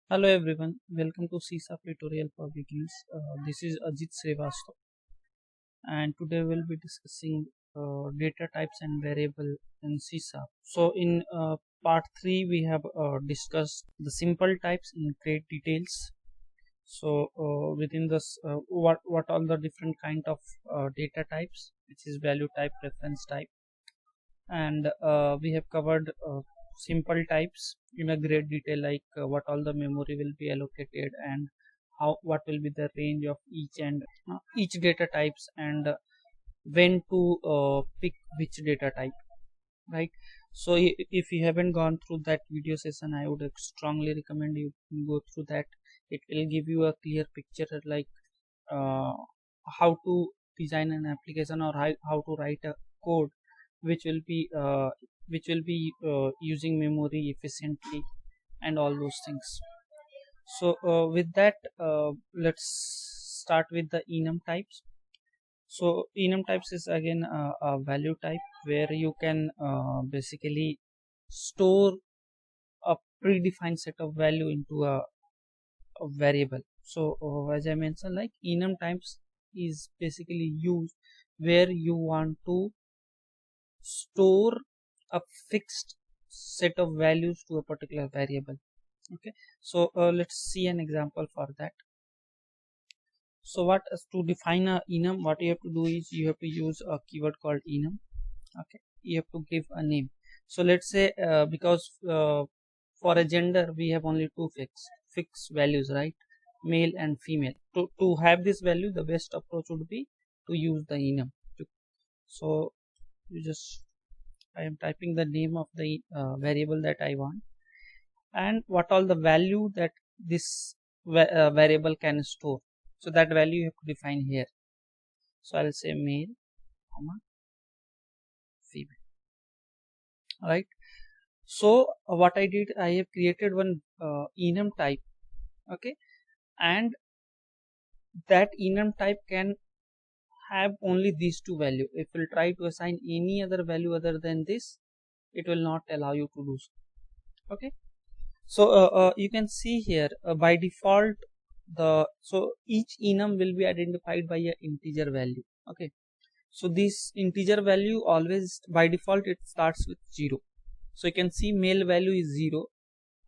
Hello everyone, welcome to CSAP tutorial for beginners. This is Ajit Srivastav, and today we'll be discussing data types and variable in CSAP. So in part 3 we have discussed the simple types in great details. So within this what all the different kind of data types, which is value type, reference type, and we have covered simple types in a great detail, like what all the memory will be allocated and how what will be the range of each data types, and when to pick which data type, right? So if you haven't gone through that video session, I would strongly recommend you go through that. It will give you a clear picture, like uh, how to design an application, or how to write a code which will be using memory efficiently and all those things. So with that, let's start with the enum types. So enum types is again a value type where you can basically store a predefined set of value into a variable. So as I mentioned, like enum types is basically used where you want to store a fixed set of values to a particular variable. Okay, so let's see an example for that. So what is to define a enum, what you have to do is you have to use a keyword called enum. Okay, you have to give a name. So let's say because for a gender we have only two fixed values, right? Male and female. To have this value, the best approach would be to use the enum. So you just, I am typing the name of the variable that I want, and what all the value that this variable can store. So that value you have to define here. So I'll say male, comma, female. All right. So what I did, I have created one enum type. Okay, and that enum type can have only these two values. If we'll try to assign any other value other than this, it will not allow you to do so. Okay, so you can see here by default so each enum will be identified by a integer value. Okay, so this integer value always by default it starts with 0. So you can see male value is 0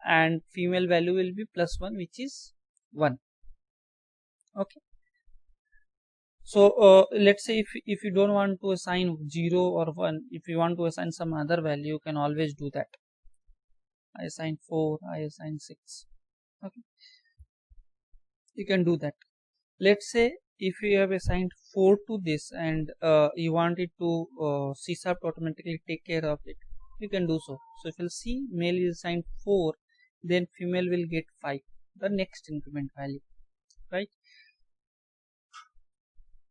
and female value will be +1, which is 1. Okay, so let's say if you don't want to assign 0 or 1, if you want to assign some other value, you can always do that. I assign 4, I assign 6. Okay, you can do that. Let's say if you have assigned 4 to this, and you want it to CSAP automatically take care of it, you can do so. So if you'll see, male is assigned 4, then female will get 5, the next increment value, right?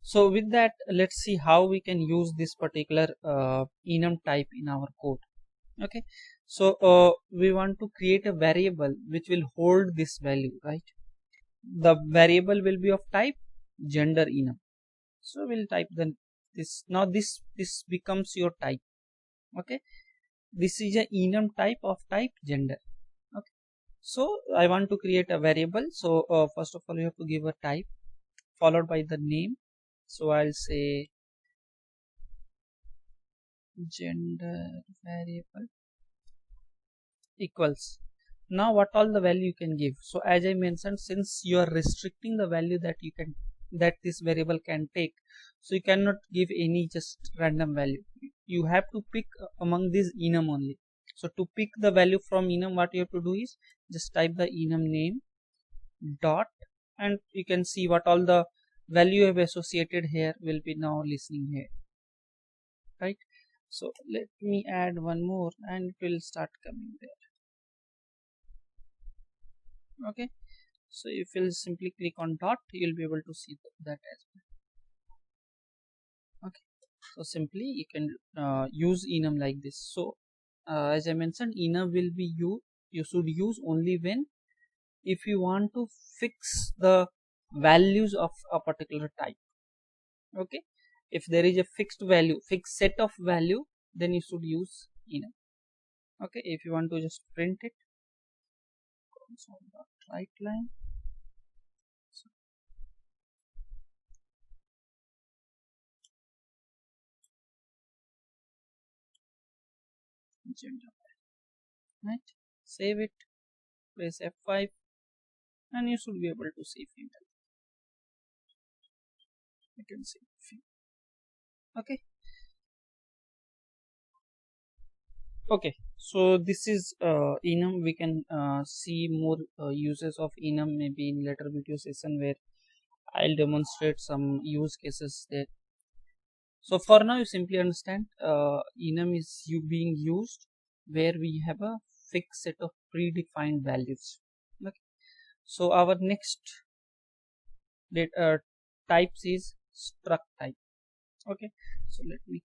So with that, let's see how we can use this particular enum type in our code. Okay, so we want to create a variable which will hold this value, right? The variable will be of type gender enum. So we'll type this. Now this becomes your type. Okay, this is a enum type of type gender. Okay, so I want to create a variable. So first of all, you have to give a type followed by the name. So I'll say gender variable equals. Now what all the value you can give. So as I mentioned, since you are restricting the value that this variable can take, so you cannot give any just random value. You have to pick among these enum only. So to pick the value from enum, what you have to do is just type the enum name dot, and you can see what all the value you have associated here will be now listening here, right? So let me add one more and it will start coming there. Okay, so if you'll simply click on dot, you'll be able to see that as well. Okay, so simply you can use enum like this. So as I mentioned, enum will be you should use only when if you want to fix the values of a particular type. Okay, if there is a fixed set of value, then you should use enum. Okay, if you want to just print it, right line. Agenda, right? Save it, press F5, and you should be able to see female. You can see female. Okay. Okay, so this is enum. We can see more uses of enum maybe in later video session where I'll demonstrate some use cases there. So for now, you simply understand enum is being used where we have a fixed set of predefined values. Okay. So our next types is struct type. Okay, so let me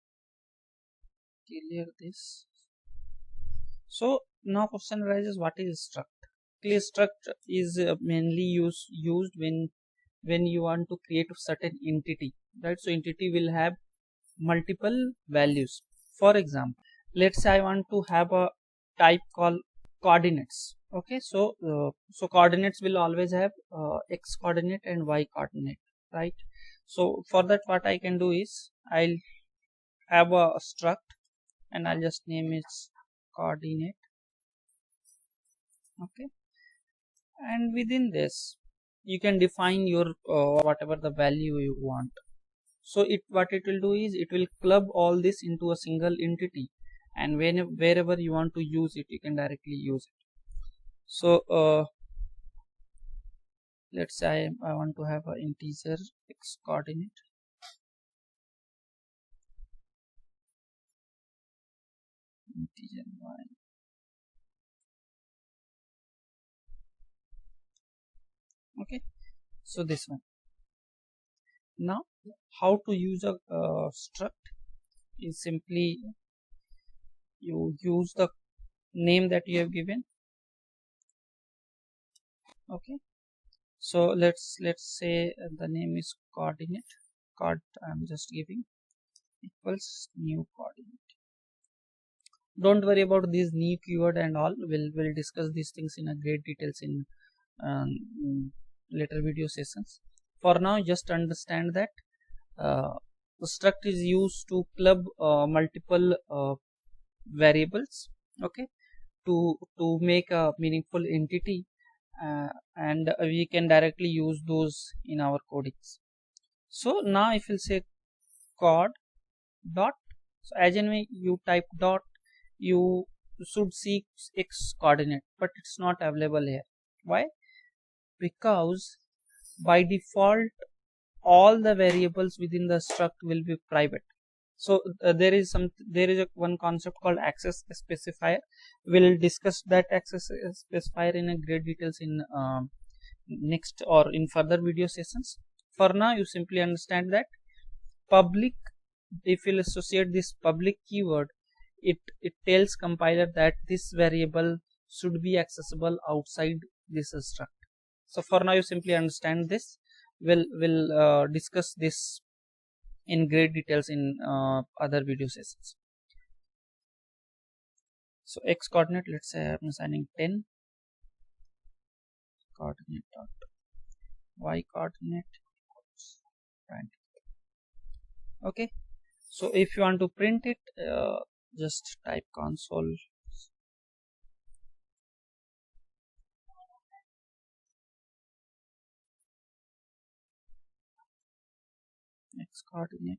clear this. So now question arises, what is struct? Clear struct is mainly used when you want to create a certain entity, right? So entity will have multiple values. For example, let's say I want to have a type called coordinates. Okay, so so coordinates will always have x coordinate and y coordinate, right? So for that, what I can do is I'll have a struct and I'll just name it coordinate. Okay, and within this you can define your whatever the value you want. So what it will do is it will club all this into a single entity, and wherever you want to use it, you can directly use it. So let's say I want to have an integer x coordinate. Integer y. Okay, so this one. Now how to use a struct is simply you use the name that you have given. Okay, so let's say the name is coordinate. I'm just giving equals new coordinate. Don't worry about this new keyword and all. We'll discuss these things in a great details in later video sessions. For now, just understand that struct is used to club multiple variables. Okay, to make a meaningful entity, and we can directly use those in our codings. So now if you say chord dot, so as in when you type dot, you should see x coordinate, but it's not available here. Why? Because by default all the variables within the struct will be private. So there is one concept called access specifier. We'll discuss that access specifier in a great details in next or in further video sessions. For now, you simply understand that public, if you'll associate this public keyword, it tells compiler that this variable should be accessible outside this struct. So for now, you simply understand this. We'll discuss this in great details in other video sessions. So x coordinate, let's say I'm assigning 10 coordinate dot y coordinate 20. Okay, so if you want to print it, just type console x coordinate,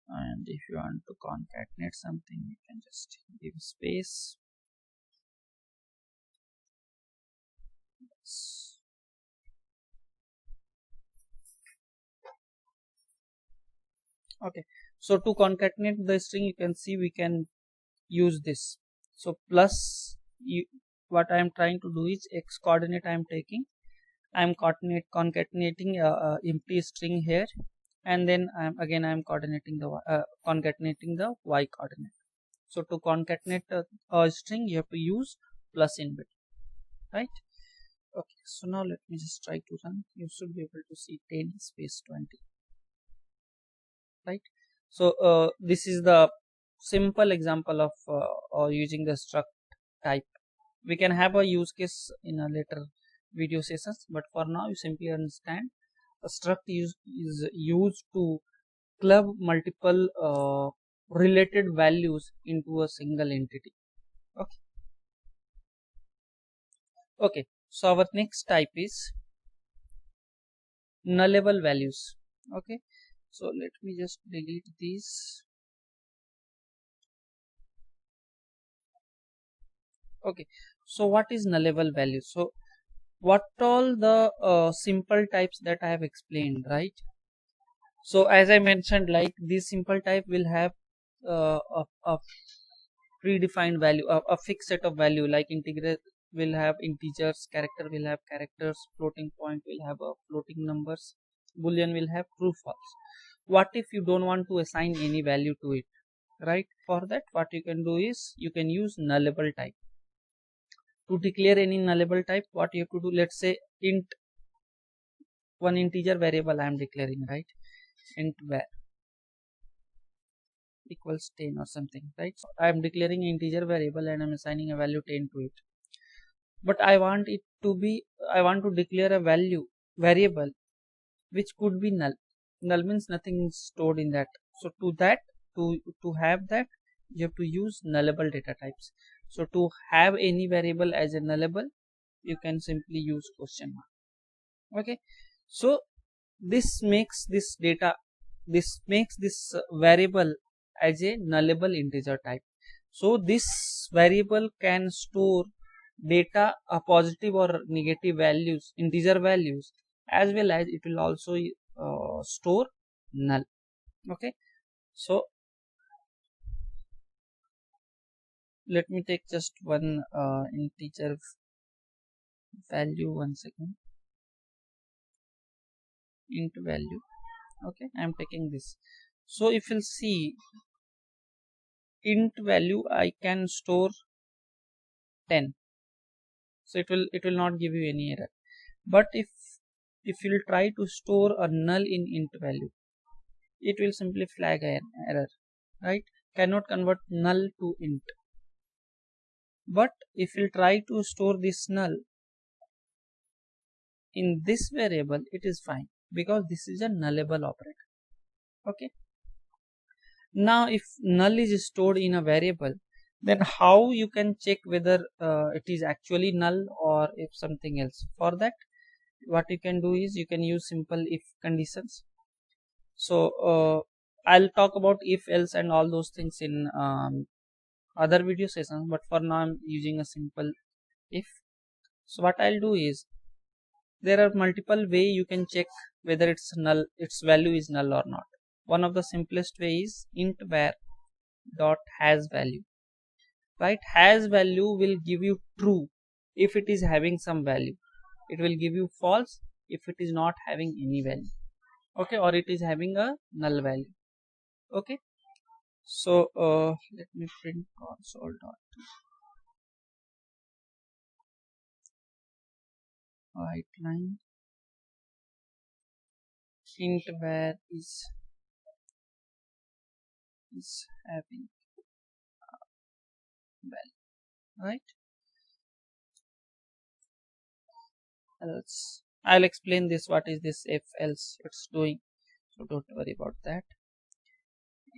and if you want to concatenate something, you can just give space. Okay, so to concatenate the string, you can see we can use this. So plus what I am trying to do is x coordinate I am taking, I am concatenating empty string here, and then I am coordinating the concatenating the y coordinate. So to concatenate a string, you have to use plus in bit, right? Okay, so now let me just try to run. You should be able to see 10 space 20, right? So this is the simple example of using the struct type We can have a use case in a later video sessions, but for now you simply understand a struct is used to club multiple related values into a single entity. Okay. Okay, so our next type is nullable values. Okay, so let me just delete these. Okay, so what is nullable value? So what all the simple types that I have explained, right? So as I mentioned, like this simple type will have a predefined value, a fixed set of value, like integer will have integers, character will have characters, floating point will have a floating numbers, boolean will have true false. What if you don't want to assign any value to it, right? For that, what you can do is you can use nullable type. To declare any nullable type, what you have to do, let's say int, one integer variable I am declaring, right? Int var equals 10 or something, right? So I am declaring an integer variable and I am assigning a value 10 to it. But I want it to be, I want to declare a value variable which could be null. Null means nothing is stored in that. So to that, to have that, you have to use nullable data types. So to have any variable as a nullable, you can simply use question mark. Okay, so this makes this variable as a nullable integer type. So this variable can store data, positive or negative values, integer values, as well as it will also store null. Okay, so let me take just one integer value, 1 second, int value. Okay, I am taking this. So if you'll see int value, I can store 10. So it will not give you any error. But if you'll try to store a null in int value, it will simply flag an error, right? Cannot convert null to int. But if you try to store this null in this variable, it is fine because this is a nullable operator. Okay, now if null is stored in a variable, then how you can check whether it is actually null or if something else? For that, what you can do is you can use simple if conditions. So I'll talk about if, else and all those things in other video sessions, but for now I'm using a simple if. So what I'll do is, there are multiple way you can check whether it's null, its value is null or not. One of the simplest way is int var dot has value, right? Has value will give you true if it is having some value. It will give you false if it is not having any value. Okay, or it is having a null value. Okay, so let me print console dot white line int var is having value, right? Else, I'll explain this, what is this if else it's doing, so don't worry about that.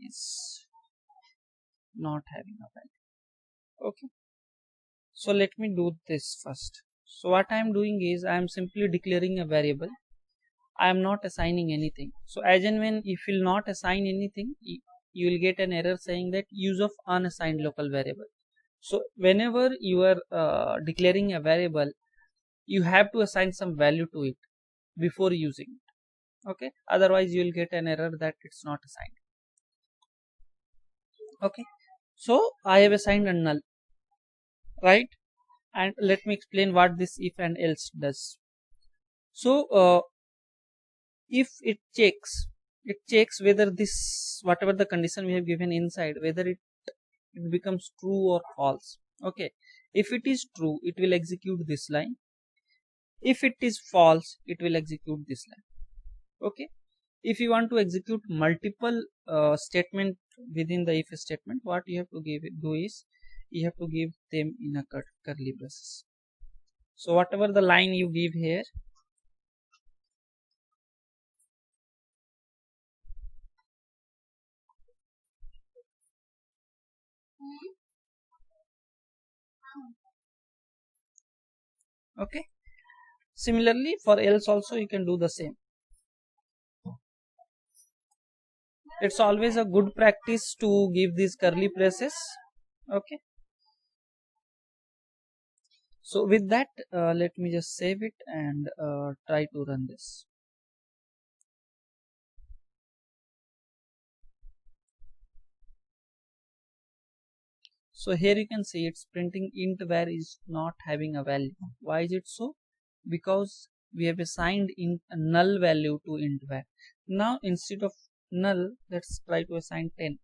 Is not having a value. Okay, so let me do this first. So what I am doing is I am simply declaring a variable. I am not assigning anything. So as and when if you will not assign anything, you will get an error saying that use of unassigned local variable. So whenever you are declaring a variable, you have to assign some value to it before using it. Okay, otherwise you will get an error that it's not assigned. Okay, so I have assigned a null, right? And let me explain what this if and else does. So if it checks whether this, whatever the condition we have given inside, whether it becomes true or false. Okay, if it is true, it will execute this line. If it is false, it will execute this line. Okay, if you want to execute multiple statement within the if statement, what you have to do is you have to give them in a curly braces. So whatever the line you give here, okay. Similarly for else also you can do the same. It's always a good practice to give these curly braces, okay. So with that, let me just save it and try to run this. So here you can see it's printing int var is not having a value. Why is it so? Because we have assigned in a null value to int var. Now instead of null, let's try to assign 10.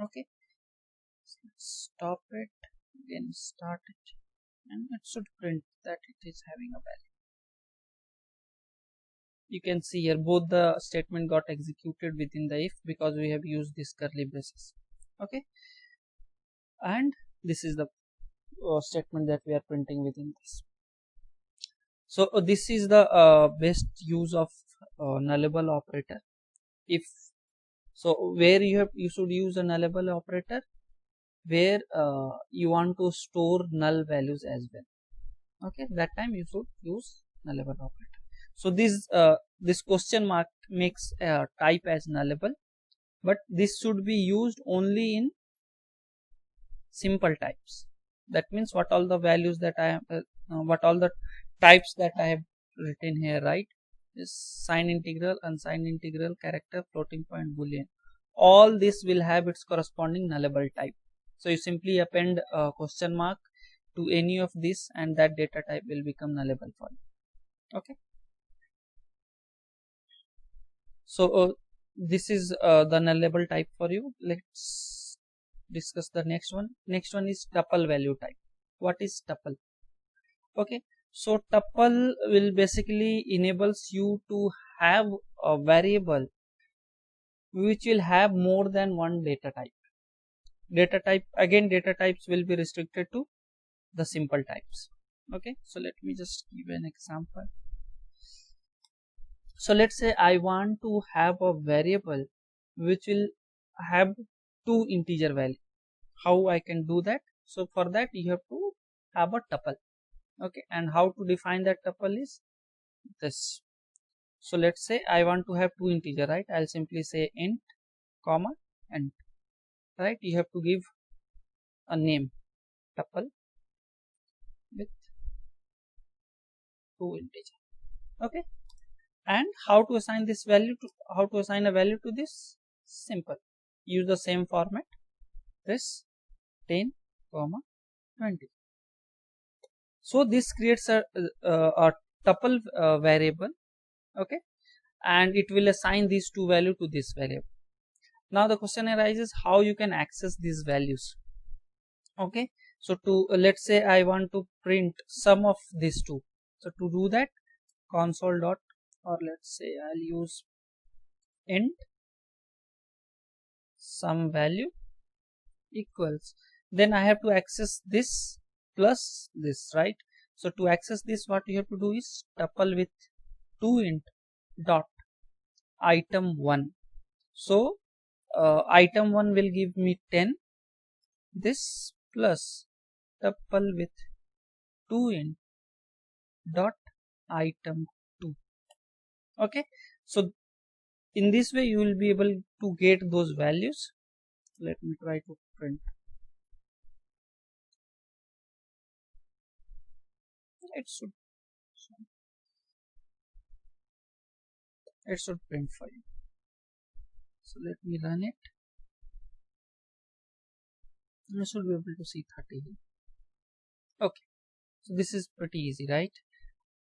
Okay. So let's stop it, again start it, and it should print that it is having a value. You can see here both the statement got executed within the if because we have used this curly braces. Okay. And this is the statement that we are printing within this. So this is the best use of nullable operator. If so, where you should use a nullable operator where you want to store null values as well. Okay, that time you should use nullable operator. So this question mark makes type as nullable, but this should be used only in simple types. That means what all the values that I have, what all the types that I have written here, right? Is signed integral, unsigned integral, character, floating point, boolean. All this will have its corresponding nullable type. So you simply append a question mark to any of this, and that data type will become nullable for you. Okay. So this is the nullable type for you. Let's discuss the next one. Next one is tuple value type. What is tuple? Okay, so tuple will basically enables you to have a variable which will have more than one data type. Data types will be restricted to the simple types. Okay, so let me just give an example. So let's say I want to have a variable which will have two integer value. How I can do that? So for that you have to have a tuple. Okay, and how to define that tuple is this. So let's say I want to have two integer, right? I'll simply say int comma int, right? You have to give a name tuple with two integer. Okay, and how to assign this value to a value to this? Simple, use the same format, this 10 comma 20. So this creates a tuple variable, okay, and it will assign these two value to this variable. Now the question arises how you can access these values. Okay, so to let's say I want to print sum of these two. So to do that, console dot, or let's say I'll use int sum value equals, then I have to access this plus this, right? So to access this, what you have to do is tuple with 2int dot item 1. So item 1 will give me 10, this plus tuple with 2int dot item 2. Okay, so in this way you will be able to get those values. Let me try to print. It should print for you. So let me run it. You should be able to see 30 here. Okay, so this is pretty easy, right?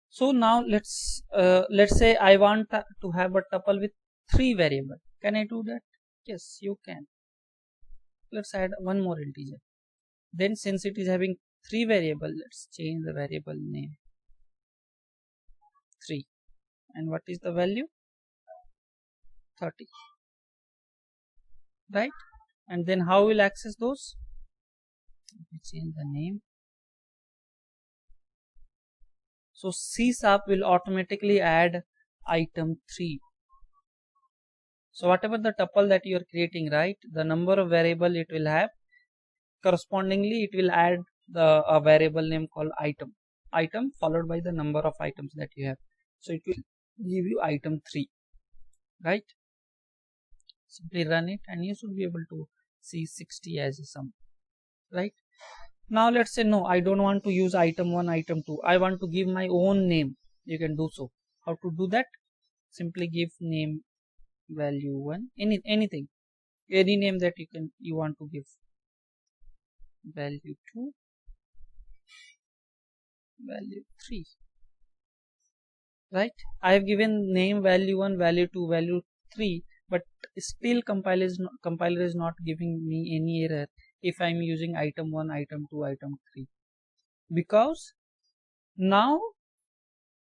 So now let's say I want to have a tuple with 3 variable. Can I do that? Yes, you can. Let's add one more integer. Then since it is having 3 variable, let's change the variable name 3. And what is the value? 30. Right? And then how will access those? simply change the name. So C# will automatically add item 3. So whatever the tuple that you are creating, right, the number of variable it will have, correspondingly it will add a variable name called item followed by the number of items that you have. So it will give you item 3, right? Simply run it and you should be able to see 60 as a sum, right? Now let's say no, I don't want to use item 1, item 2. I want to give my own name. You can do so. How to do that? Simply give name value 1, anything, any name that you want to give. Value 2, value 3, right? I have given name value 1, value 2, value 3, but still compiler is not giving me any error if I am using item 1, item 2, item 3, because now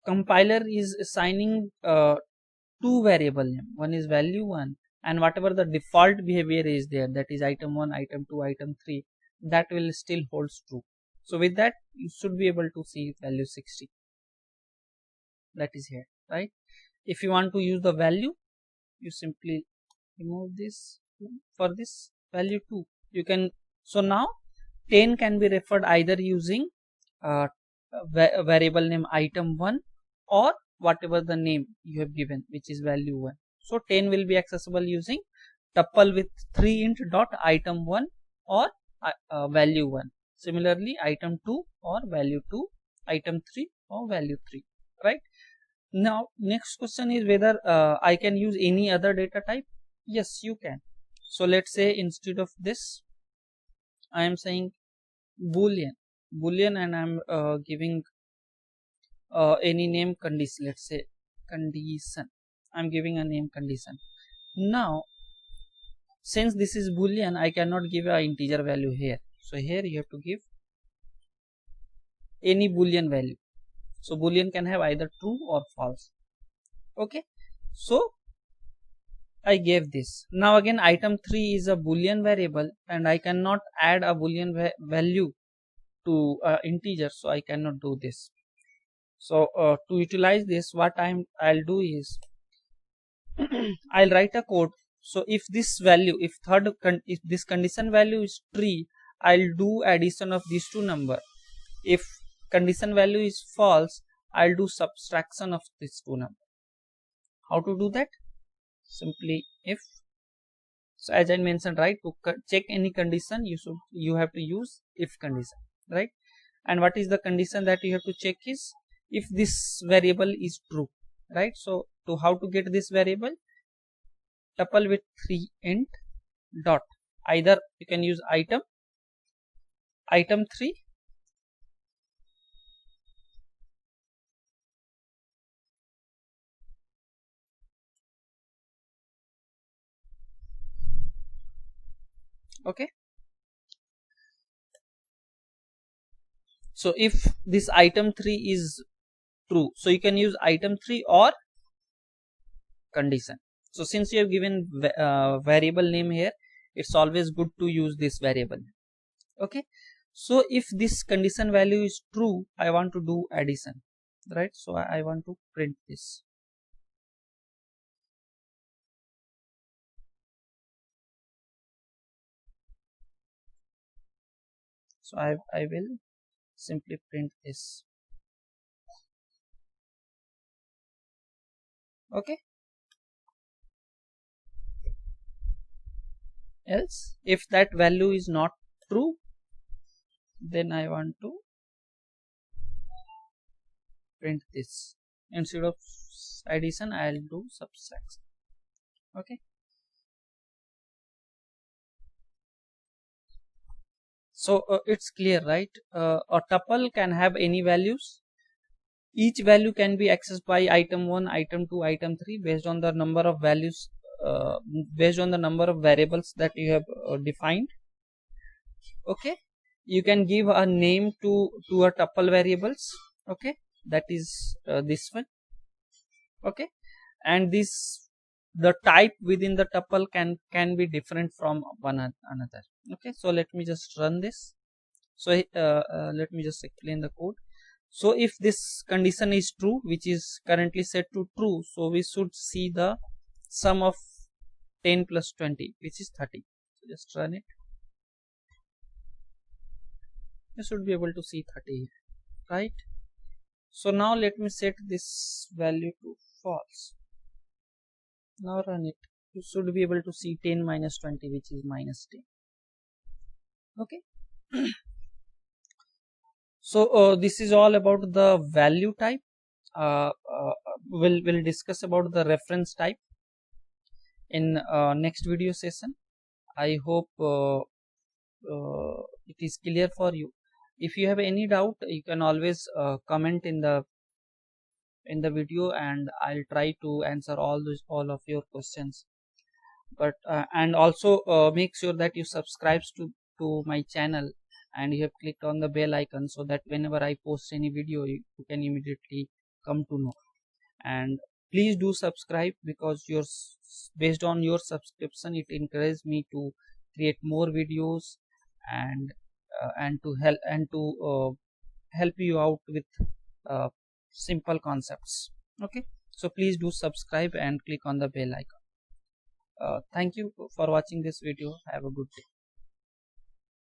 compiler is assigning two variable name. One is value 1 and whatever the default behavior is there, that is item 1, item 2, item 3, that will still holds true. So with that you should be able to see value 60, that is here, right? If you want to use the value, you simply remove this. For this value 2 you can, so now 10 can be referred either using variable name item 1 or whatever the name you have given, which is value 1. So 10 will be accessible using tuple with 3 int dot item 1 or value 1. Similarly item 2 or value 2, item 3 or value 3, right? Now next question is whether I can use any other data type. Yes, you can. So let's say instead of this I am saying boolean and I am giving any name condition. Let's say condition, I am giving a name condition. Now since this is boolean, I cannot give an integer value here, so here you have to give any boolean value. So boolean can have either true or false. Okay, so I gave this. Now again item 3 is a boolean variable and I cannot add a boolean value to integer, so I cannot do this. So to utilize this, what I'll do is I'll write a code. So if this value, if this condition value is 3, I'll do addition of these two number. If condition value is false, I'll do subtraction of these two number. How to do that? Simply if, so as I mentioned, right, to check any condition you have to use if condition, right? And what is the condition that you have to check is if this variable is true, right? So to how to get this variable, tuple with 3 int dot, either you can use item 3 okay. So if this item 3 is true, so you can use item 3 or condition. So since you have given variable name here, it's always good to use this variable. Okay, so if this condition value is true, I want to do addition, right? So I want to print this. So I will simply print this. Okay, else if that value is not true, then I want to print this. Instead of addition, I'll do subtraction. Okay, so it's clear, right? A tuple can have any values. Each value can be accessed by item 1, item 2, item 3 based on the number of values, based on the number of variables that you have defined. Okay, you can give a name to a tuple variables. Okay, that is this one. Okay, and this, the type within the tuple can be different from one another. Okay, so let me just run this. So let me just explain the code. So if this condition is true, which is currently set to true, so we should see the sum of 10 plus 20, which is 30. So just run it. You should be able to see 30, right? So now let me set this value to false. Now run it. You should be able to see 10 minus 20, which is minus 10. Okay. So this is all about the value type. We'll discuss about the reference type in next video session. I hope it is clear for you. If you have any doubt, you can always comment in the video, and I'll try to answer all of your questions. But and also make sure that you subscribe to my channel, and you have clicked on the bell icon, so that whenever I post any video, you can immediately come to know. And please do subscribe, because based on your subscription, it encourages me to create more videos, and help you out with simple concepts. Okay, so please do subscribe and click on the bell icon. Thank you for watching this video. Have a good day.